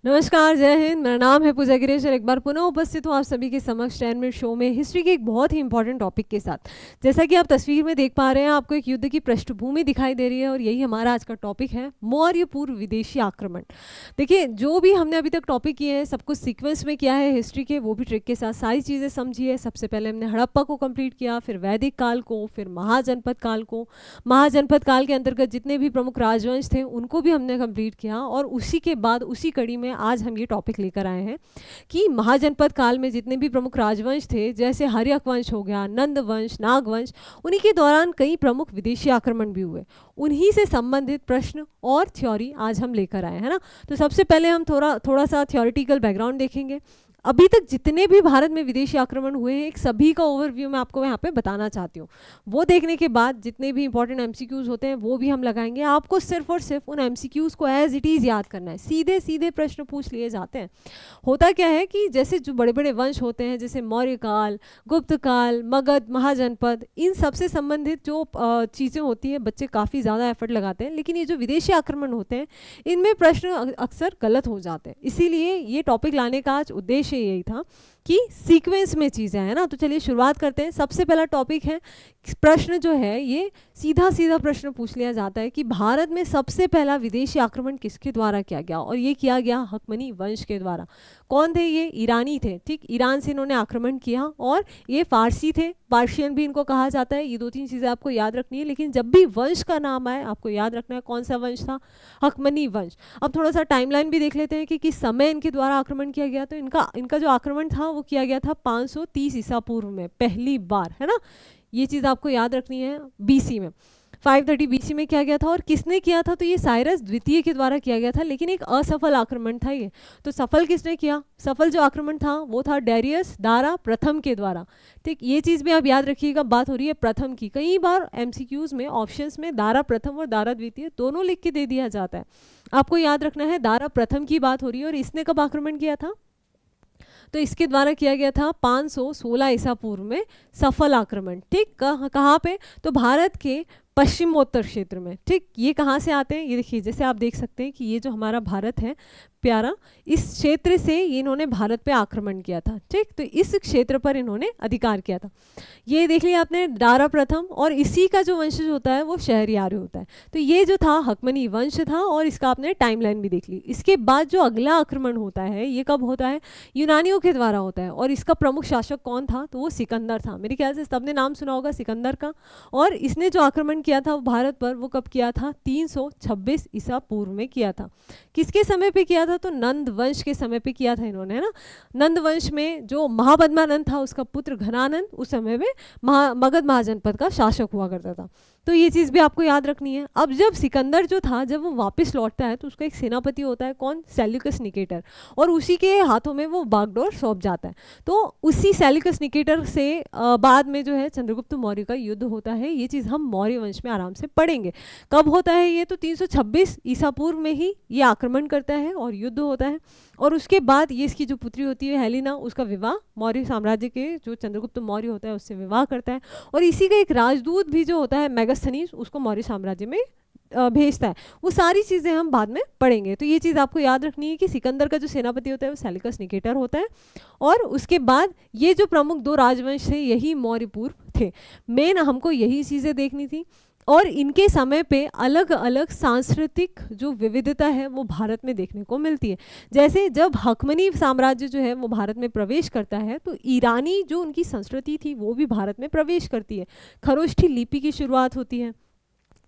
नमस्कार, जय हिंद। मेरा नाम है पूजा गिरीश और एक बार पुनः उपस्थित हूँ आप सभी के समक्ष 10 मिनट शो में हिस्ट्री के एक बहुत ही इंपॉर्टेंट टॉपिक के साथ। जैसा कि आप तस्वीर में देख पा रहे हैं, आपको एक युद्ध की पृष्ठभूमि दिखाई दे रही है और यही हमारा आज का टॉपिक है, मौर्य पूर्व विदेशी आक्रमण। देखिए, जो भी हमने अभी तक टॉपिक किए हैं सब कुछ सीक्वेंस में किया है हिस्ट्री के, वो भी ट्रिक के साथ सारी चीज़ें समझिए। सबसे पहले हमने हड़प्पा को कंप्लीट किया, फिर वैदिक काल को, फिर महाजनपद काल को। महाजनपद काल के अंतर्गत जितने भी प्रमुख राजवंश थे उनको भी हमने कंप्लीट किया और उसी के बाद उसी कड़ी में आज हम ये टॉपिक लेकर आए हैं कि महाजनपद काल में जितने भी प्रमुख राजवंश थे, जैसे हर्यक वंश हो गया, नंद वंश, नाग वंश, उन्हीं के दौरान कई प्रमुख विदेशी आक्रमण भी हुए। उन्हीं से संबंधित प्रश्न और थ्योरी आज हम लेकर आए हैं ना। तो सबसे पहले हम थोड़ा सा थ्योरेटिकल बैकग्राउंड देखेंगे। अभी तक जितने भी भारत में विदेशी आक्रमण हुए हैं, एक सभी का ओवरव्यू मैं आपको यहाँ पे बताना चाहती हूँ। वो देखने के बाद जितने भी इंपॉर्टेंट एमसीक्यूज होते हैं वो भी हम लगाएंगे। आपको सिर्फ और सिर्फ उन एमसीक्यूज को एज इट इज़ याद करना है। सीधे सीधे प्रश्न पूछ लिए जाते हैं। होता क्या है कि जैसे जो बड़े बड़े वंश होते हैं, जैसे मौर्य काल, गुप्त काल, मगध, महाजनपद, इन सबसे संबंधित जो चीज़ें होती हैं बच्चे काफ़ी ज़्यादा एफर्ट लगाते हैं, लेकिन ये जो विदेशी आक्रमण होते हैं इनमें प्रश्न अक्सर गलत हो जाते हैं। इसीलिए ये टॉपिक लाने का आज उद्देश्य यही था कि सीक्वेंस में चीज़ें हैं ना। तो चलिए शुरुआत करते हैं। सबसे पहला टॉपिक है, प्रश्न जो है ये सीधा सीधा प्रश्न पूछ लिया जाता है कि भारत में सबसे पहला विदेशी आक्रमण किसके द्वारा किया गया, और ये किया गया हकमनी वंश के द्वारा। कौन थे ये? ईरानी थे। ठीक, ईरान से इन्होंने आक्रमण किया और ये फारसी थे, पार्शियन भी इनको कहा जाता है। ये दो तीन चीज़ें आपको याद रखनी है, लेकिन जब भी वंश का नाम आए आपको याद रखना है कौन सा वंश था, हकमनी वंश। अब थोड़ा सा टाइमलाइन भी देख लेते हैं कि किस समय इनके द्वारा आक्रमण किया गया। तो इनका जो आक्रमण था वो किया गया था 530 ईसा पूर्व में पहली बार, है ना। ये चीज़ आपको याद रखनी है। बीसी में 530 बीसी में किया गया था। और किसने किया था? तो ये साइरस द्वितीय के द्वारा किया गया था, लेकिन एक असफल आक्रमण था ये। तो सफल किसने किया? सफल जो आक्रमण था वो था डेरियस दारा प्रथम के द्वारा। ठीक, ये चीज़ भी आप याद रखिएगा। बात हो रही है प्रथम की। कई बार एमसीक्यूज में ऑप्शंस में दारा प्रथम और दारा द्वितीय दोनों लिख के दे दिया जाता है। आपको याद रखना है दारा प्रथम की बात हो रही है। और इसने कब आक्रमण किया था? तो इसके द्वारा किया गया था 516 ईसा पूर्व में सफल आक्रमण। ठीक, कहाँ पे? तो भारत के पश्चिमोत्तर क्षेत्र में। ठीक, ये कहाँ से आते हैं? ये देखिए, जैसे आप देख सकते हैं कि ये जो हमारा भारत है प्यारा, इस क्षेत्र से ये इन्होंने भारत पे आक्रमण किया था। ठीक, तो इस क्षेत्र पर इन्होंने अधिकार किया था। ये देख लिया आपने, दारा प्रथम, और इसी का जो वंशज होता है वो शहरयार होता है। तो ये जो था हकमनी वंश था, और इसका आपने टाइमलाइन भी देख ली। इसके बाद जो अगला आक्रमण होता है ये कब होता है? यूनानियों के द्वारा होता है। और इसका प्रमुख शासक कौन था? तो वो सिकंदर था। मेरे ख्याल से सबने नाम सुना होगा सिकंदर का। और इसने जो आक्रमण किया था वो भारत पर, वो कब किया था? 326 ईसा पूर्व में किया था। किसके समय पे किया था? तो नंद वंश के समय पे किया था इन्होंने, है ना। नंद वंश में जो महापद्मानंद था उसका पुत्र घनानंद उस समय में मगध महाजनपद का शासक हुआ करता था। तो ये चीज़ भी आपको याद रखनी है। अब जब सिकंदर जो था, जब वो वापस लौटता है तो उसका एक सेनापति होता है, कौन? Seleucus Nicator. और उसी के हाथों में वो बागडोर सौंप जाता है। तो उसी सेल्यूकस निकेटर से बाद में जो है चंद्रगुप्त मौर्य का युद्ध होता है। ये चीज़ हम मौर्य वंश में आराम से पढ़ेंगे। कब होता है ये? तो 326 ईसा पूर्व में ही ये आक्रमण करता है और युद्ध होता है। और उसके बाद ये इसकी जो पुत्री होती है हेलेना, उसका विवाह मौर्य साम्राज्य के जो चंद्रगुप्त मौर्य होता है उससे विवाह करता है। और इसी का एक राजदूत भी जो होता है मेगास्थनीज, उसको मौर्य साम्राज्य में भेजता है। वो सारी चीज़ें हम बाद में पढ़ेंगे। तो ये चीज़ आपको याद रखनी है कि सिकंदर का जो सेनापति होता है वो सेल्यूकस निकेटर होता है। और उसके बाद ये जो प्रमुख दो राजवंश थे यही मौर्य पूर्व थे। मेन हमको यही चीज़ें देखनी थी। और इनके समय पे अलग अलग सांस्कृतिक जो विविधता है वो भारत में देखने को मिलती है। जैसे जब हकमनी साम्राज्य जो है वो भारत में प्रवेश करता है तो ईरानी जो उनकी संस्कृति थी वो भी भारत में प्रवेश करती है। खरोष्ठी लिपि की शुरुआत होती है।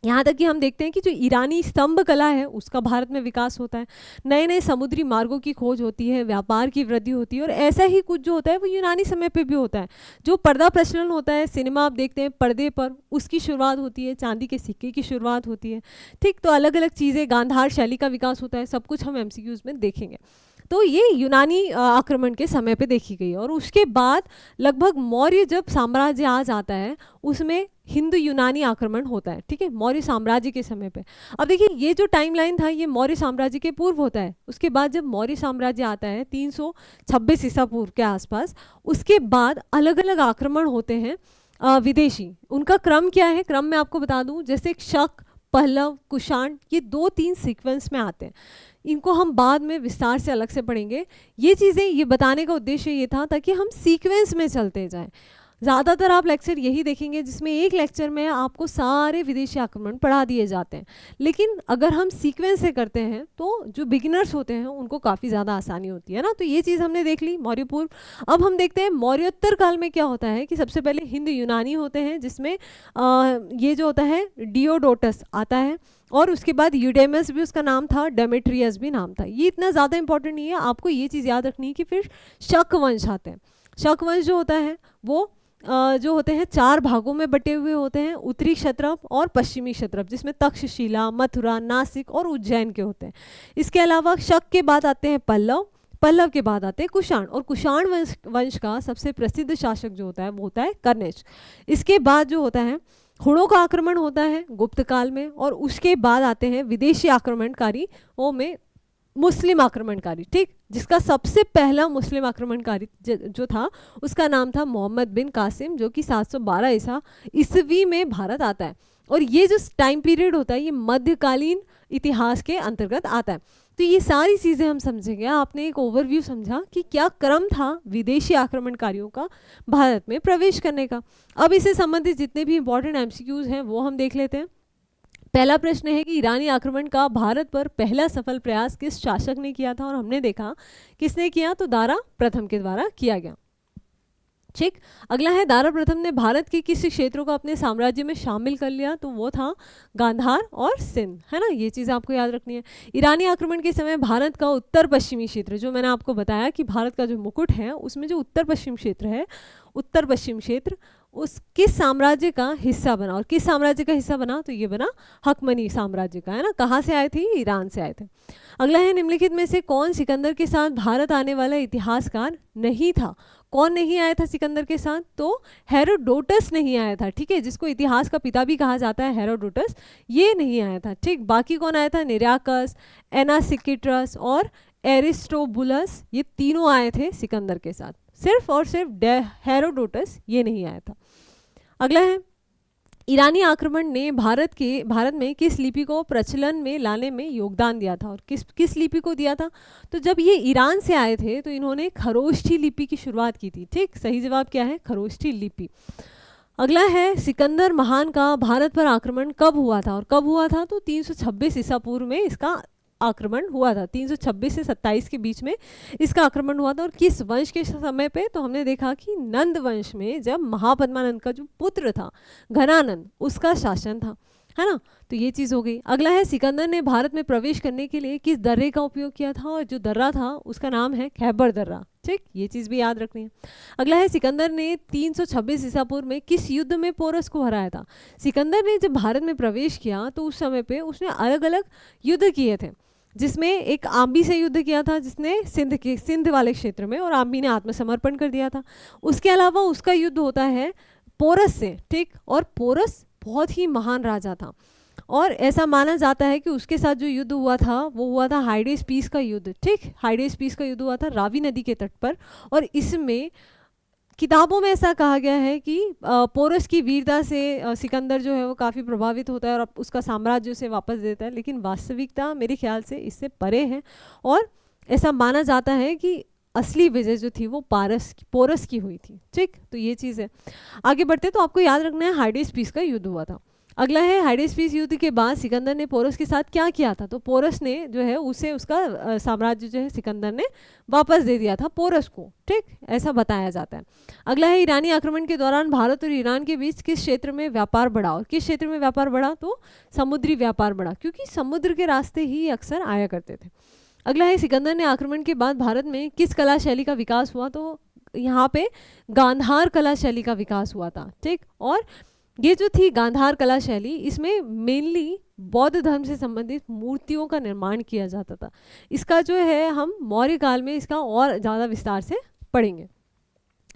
यहाँ तक कि हम देखते हैं कि जो ईरानी स्तंभ कला है उसका भारत में विकास होता है। नए नए समुद्री मार्गों की खोज होती है, व्यापार की वृद्धि होती है। और ऐसा ही कुछ जो होता है वो यूनानी समय पे भी होता है। जो पर्दा प्रचलन होता है, सिनेमा आप देखते हैं पर्दे पर, उसकी शुरुआत होती है। चांदी के सिक्के की शुरुआत होती है। ठीक, तो अलग अलग चीज़ें, गांधार शैली का विकास होता है। सब कुछ हम एमसीक्यूज में देखेंगे। तो ये यूनानी आक्रमण के समय पे देखी गई। और उसके बाद लगभग मौर्य जब साम्राज्य आ जाता है उसमें हिंदू यूनानी आक्रमण होता है। ठीक है, मौर्य साम्राज्य के समय पे। अब देखिए, ये जो टाइमलाइन था ये मौर्य साम्राज्य के पूर्व होता है। उसके बाद जब मौर्य साम्राज्य आता है 326 ईसा पूर्व के आसपास, उसके बाद अलग अलग आक्रमण होते हैं विदेशी। उनका क्रम क्या है? क्रम मैं आपको बता दूं, जैसे शक, पल्लव, कुषाण, ये 2-3 सीक्वेंस में आते हैं। इनको हम बाद में विस्तार से अलग से पढ़ेंगे। ये चीज़ें ये बताने का उद्देश्य ये था ताकि हम सीक्वेंस में चलते जाएं। ज़्यादातर आप लेक्चर यही देखेंगे जिसमें एक लेक्चर में आपको सारे विदेशी आक्रमण पढ़ा दिए जाते हैं, लेकिन अगर हम सीक्वेंस से करते हैं तो जो बिगिनर्स होते हैं उनको काफ़ी ज़्यादा आसानी होती है ना। तो ये चीज़ हमने देख ली मौर्य पूर्व। अब हम देखते हैं मौर्योत्तर काल में क्या होता है कि सबसे पहले हिंद यूनानी होते हैं, जिसमें ये जो होता है डियोडोटस आता है, और उसके बाद यूडेमस भी उसका नाम था, डेमेट्रियस भी नाम था। ये इतना ज़्यादा इंपॉर्टेंट नहीं है, आपको ये चीज़ याद रखनी है कि फिर शक वंश आते हैं। शक वंश जो होता है वो जो होते हैं 4 भागों में बटे हुए होते हैं, उत्तरी क्षत्रप और पश्चिमी क्षत्रप, जिसमें तक्षशिला, मथुरा, नासिक और उज्जैन के होते हैं। इसके अलावा शक के बाद आते हैं पल्लव, पल्लव के बाद आते हैं कुषाण, और कुषाण वंश का सबसे प्रसिद्ध शासक जो होता है वो होता है कर्निश। इसके बाद जो होता है हुणों का आक्रमण होता है गुप्त काल में, और उसके बाद आते हैं विदेशी आक्रमणकारी वो में मुस्लिम आक्रमणकारी, ठीक, जिसका सबसे पहला मुस्लिम आक्रमणकारी जो था उसका नाम था मोहम्मद बिन कासिम, जो कि 712 ईस्वी में भारत आता है। और ये जो टाइम पीरियड होता है ये मध्यकालीन इतिहास के अंतर्गत आता है। तो ये सारी चीज़ें हम समझेंगे। आपने एक ओवरव्यू समझा कि क्या क्रम था विदेशी आक्रमणकारियों का भारत में प्रवेश करने का। अब इससे संबंधित जितने भी इंपॉर्टेंट एमसीक्यूज हैं वो हम देख लेते हैं। पहला प्रश्न है कि ईरानी आक्रमण का भारत पर पहला सफल प्रयास किस शासक ने किया था, और हमने देखा किसने किया, तो दारा प्रथम के द्वारा किया गया। ठीक, अगला है दारा प्रथम ने भारत के किस क्षेत्रों को अपने साम्राज्य में शामिल कर लिया, तो वो था गांधार और सिंध, है ना। ये चीज़ आपको याद रखनी है। ईरानी आक्रमण के समय भारत का उत्तर पश्चिमी क्षेत्र, जो मैंने आपको बताया कि भारत का जो मुकुट है उसमें जो उत्तर पश्चिम क्षेत्र है, उत्तर पश्चिम क्षेत्र उस किस साम्राज्य का हिस्सा बना, और किस साम्राज्य का हिस्सा बना, तो ये बना हकमनी साम्राज्य का, है ना। कहाँ से आए थे, ईरान से आए थे। अगला है निम्नलिखित में से कौन सिकंदर के साथ भारत आने वाला इतिहासकार नहीं था। कौन नहीं आया था सिकंदर के साथ, तो हेरोडोटस नहीं आया था, ठीक है, जिसको इतिहास का पिता भी कहा जाता है, हेरोडोटस, ये नहीं आया था। ठीक, बाकी कौन आया था, निराकस, एनासिकिट्रस और एरिस्टोबुलस, ये तीनों आए थे सिकंदर के साथ। सिर्फ और सिर्फ हेरोडोटस ये नहीं आया था। अगला है ईरानी आक्रमण ने भारत में किस लिपि को प्रचलन में लाने में योगदान दिया था, और किस लिपि को दिया था, तो जब ये ईरान से आए थे तो इन्होंने खरोष्ठी लिपि की शुरुआत की थी। ठीक, सही जवाब क्या है, खरोष्ठी लिपि। अगला है सिकंदर महान का भारत पर आक्रमण कब हुआ था, और कब हुआ था, तो 326 ईसा पूर्व में इसका आक्रमण हुआ था। 326 से 27 के बीच में इसका आक्रमण हुआ था। और किस वंश के समय पे, तो हमने देखा कि नंद वंश में, जब महापद्मानंद का जो पुत्र था घनानंद, उसका शासन था, है ना। तो ये चीज़ हो गई। अगला है सिकंदर ने भारत में प्रवेश करने के लिए किस दर्रे का उपयोग किया था, और जो दर्रा था उसका नाम है खैबर दर्रा। ठीक, ये चीज़ भी याद रखनी है। अगला है सिकंदर ने 326 ईसा पूर्व में किस युद्ध में पोरस को हराया था। सिकंदर ने जब भारत में प्रवेश किया तो उस समय पे उसने अलग अलग युद्ध किए थे, जिसमें एक आम्बी से युद्ध किया था, जिसने सिंध वाले क्षेत्र में, और आम्बी ने आत्मसमर्पण कर दिया था। उसके अलावा उसका युद्ध होता है पोरस से। ठीक, और पोरस बहुत ही महान राजा था, और ऐसा माना जाता है कि उसके साथ जो युद्ध हुआ था वो हुआ था हाइडेस पीस का युद्ध। ठीक, हाइडेस पीस का युद्ध हुआ था रावी नदी के तट पर, और इसमें किताबों में ऐसा कहा गया है कि पोरस की वीरता से सिकंदर जो है वो काफ़ी प्रभावित होता है और उसका साम्राज्य उसे वापस देता है, लेकिन वास्तविकता मेरे ख्याल से इससे परे है, और ऐसा माना जाता है कि असली विजय जो थी वो पोरस की हुई थी। ठीक, तो ये चीज़ है। आगे बढ़ते तो आपको याद रखना है हाइडेस पीस का युद्ध हुआ था। अगला है हाइडेस पीस युद्ध के बाद सिकंदर ने पोरस के साथ क्या किया था, तो पोरस ने जो है उसे उसका साम्राज्य जो है सिकंदर ने वापस दे दिया था पोरस को। ठीक, ऐसा बताया जाता है। अगला है ईरानी आक्रमण के दौरान भारत और ईरान के बीच किस क्षेत्र में व्यापार बढ़ा, और किस क्षेत्र में व्यापार बढ़ा, तो समुद्री व्यापार बढ़ा, क्योंकि समुद्र के रास्ते ही अक्सर आया करते थे। अगला है सिकंदर ने आक्रमण के बाद भारत में किस कला शैली का विकास हुआ, तो यहाँ पे गांधार कला शैली का विकास हुआ था। ठीक, और ये जो थी गांधार कला शैली, इसमें मेनली बौद्ध धर्म से संबंधित मूर्तियों का निर्माण किया जाता था। इसका जो है हम मौर्य काल में इसका और ज़्यादा विस्तार से पढ़ेंगे।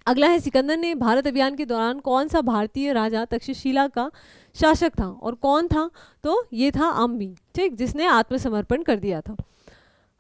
अगला है सिकंदर ने भारत अभियान के दौरान कौन सा भारतीय राजा तक्षशिला का शासक था, और कौन था, तो ये था अम्बी। ठीक, जिसने आत्मसमर्पण कर दिया था।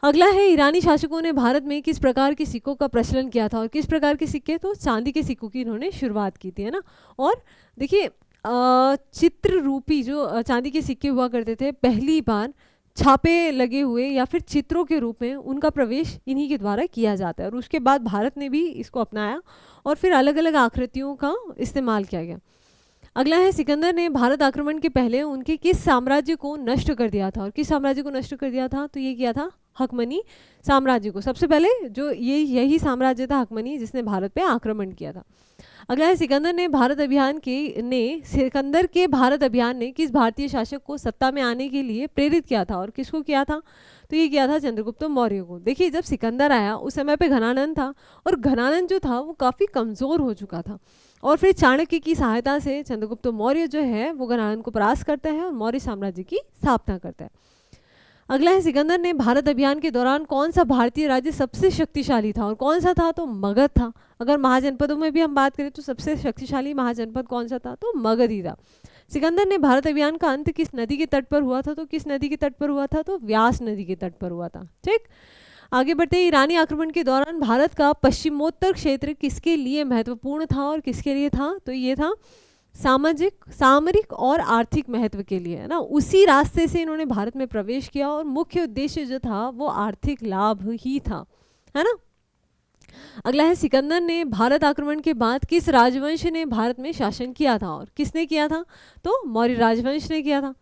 अगला है ईरानी शासकों ने भारत में किस प्रकार के सिक्कों का प्रचलन किया था, और किस प्रकार के सिक्के, तो चांदी के सिक्कों की इन्होंने शुरुआत की थी, है ना। और देखिए चित्र रूपी जो चांदी के सिक्के हुआ करते थे, पहली बार छापे लगे हुए या फिर चित्रों के रूप में उनका प्रवेश इन्हीं के द्वारा किया जाता है। और उसके बाद भारत ने भी इसको अपनाया और फिर अलग अलग आकृतियों का इस्तेमाल किया गया। अगला है, सिकंदर ने भारत आक्रमण के पहले उनके किस साम्राज्य को नष्ट कर दिया था? और किस साम्राज्य को नष्ट कर दिया था? तो ये किया था हकमनी साम्राज्य को। सबसे पहले जो यही साम्राज्य था हकमनी, जिसने भारत पे आक्रमण किया था। अगला है, सिकंदर के भारत अभियान ने किस भारतीय शासक को सत्ता में आने के लिए प्रेरित किया था? और किसको किया था? तो ये किया था चंद्रगुप्त मौर्य को। देखिए, जब सिकंदर आया उस समय पे घनानंद था, और घनानंद जो था वो काफ़ी कमज़ोर हो चुका था, और फिर चाणक्य की सहायता से चंद्रगुप्त मौर्य जो है वो घनानंद को परास्त करता है और मौर्य साम्राज्य की स्थापना करता है। अगला है, सिकंदर ने भारत अभियान के दौरान कौन सा भारतीय राज्य सबसे शक्तिशाली था? और कौन सा था? तो मगध था। अगर महाजनपदों में भी हम बात करें तो सबसे शक्तिशाली महाजनपद कौन सा था? तो मगध ही था। सिकंदर ने भारत अभियान का अंत किस नदी के तट पर हुआ था? तो किस नदी के तट पर हुआ था? तो व्यास नदी के तट पर हुआ था। ठीक, आगे बढ़ते हैं। ईरानी आक्रमण के दौरान भारत का पश्चिमोत्तर क्षेत्र किसके लिए महत्वपूर्ण था और किसके लिए था? तो ये था सामरिक और आर्थिक महत्व के लिए, है ना। उसी रास्ते से इन्होंने भारत में प्रवेश किया और मुख्य उद्देश्य जो था वो आर्थिक लाभ ही था, है ना। अगला है, सिकंदर ने भारत आक्रमण के बाद किस राजवंश ने भारत में शासन किया था? और किसने किया था? तो मौर्य राजवंश ने किया था।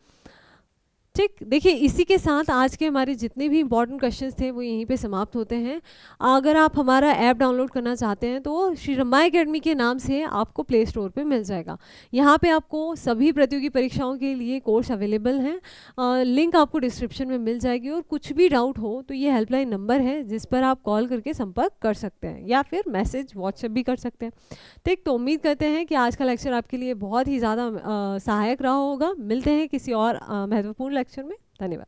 ठीक, देखिए इसी के साथ आज के हमारे जितने भी इंपॉर्टेंट क्वेश्चंस थे वो यहीं पे समाप्त होते हैं। अगर आप हमारा ऐप डाउनलोड करना चाहते हैं तो श्री रमा एकेडमी के नाम से आपको प्ले स्टोर पे मिल जाएगा। यहाँ पे आपको सभी प्रतियोगी परीक्षाओं के लिए कोर्स अवेलेबल हैं। लिंक आपको डिस्क्रिप्शन में मिल जाएगी, और कुछ भी डाउट हो तो ये हेल्पलाइन नंबर है जिस पर आप कॉल करके संपर्क कर सकते हैं, या फिर मैसेज व्हाट्सएप भी कर सकते हैं। ठीक, तो उम्मीद करते हैं कि आज का लेक्चर आपके लिए बहुत ही ज़्यादा सहायक रहा होगा। मिलते हैं किसी और महत्वपूर्ण लेक्चर में। धन्यवाद।